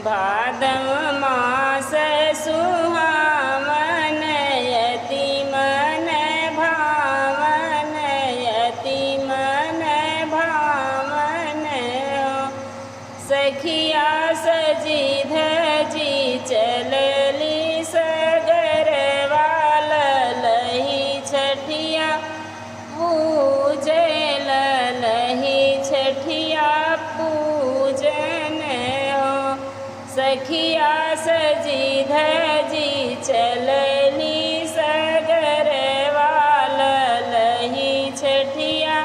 भादव मास सुहावन यति मन भावन यति मन भावन सखिया सजी धजी चलली सगरवा ललही छठिया पूजे ललही छठिया पूजन सखिया सजी धजी चलली सगरवा ललही छठिया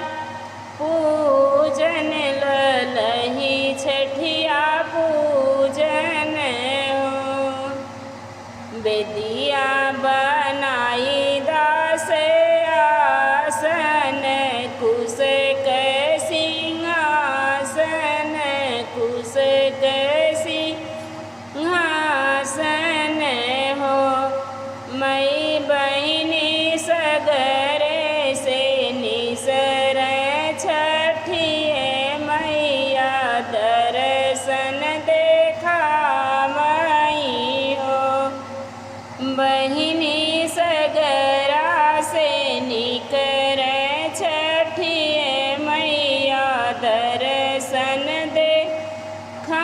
पूजन ललही छठिया पूजन बेदिया बनाई दास आसन कुश के सिंहासन कुश के सिंहासन हो मई बहिनी सगरे से निसर छठिए मैया दर्शन देखा मई हो बहिनी सगरा से निकर छठिए मैया दर्शन देखा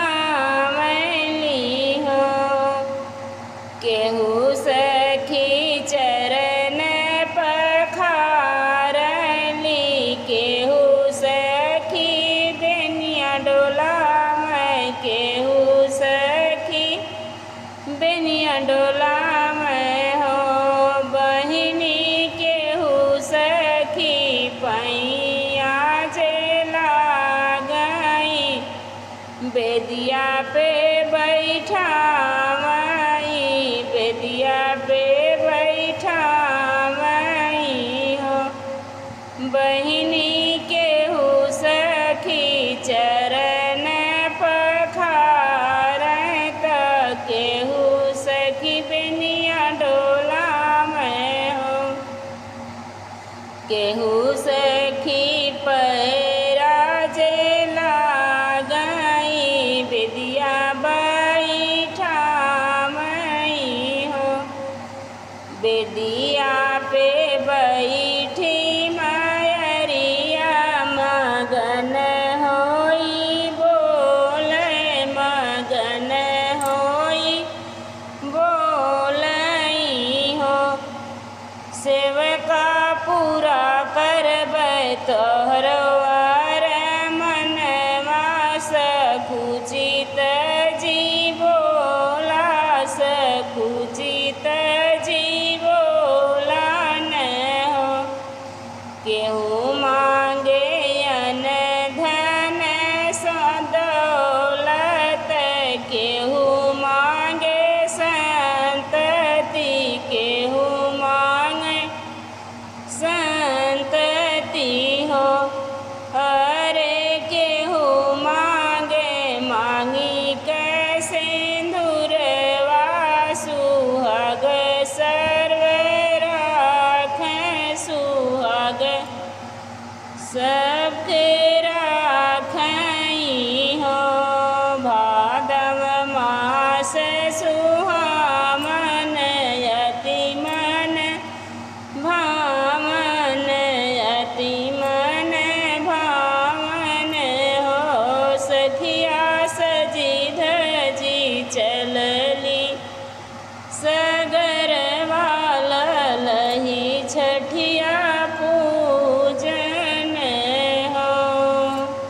हो केहू सखी चरण पखारली केहू सखी बेनिया डोला में केहू सखी बेनिया डोला में हो बहिनी केहू सखी पैया चला गई बेदिया पे बैठा मई बेदिया पे बैठा मई हो बहिनी केहू सखी चरण पखार त केहू सखी बेनिया डोला में हो केहू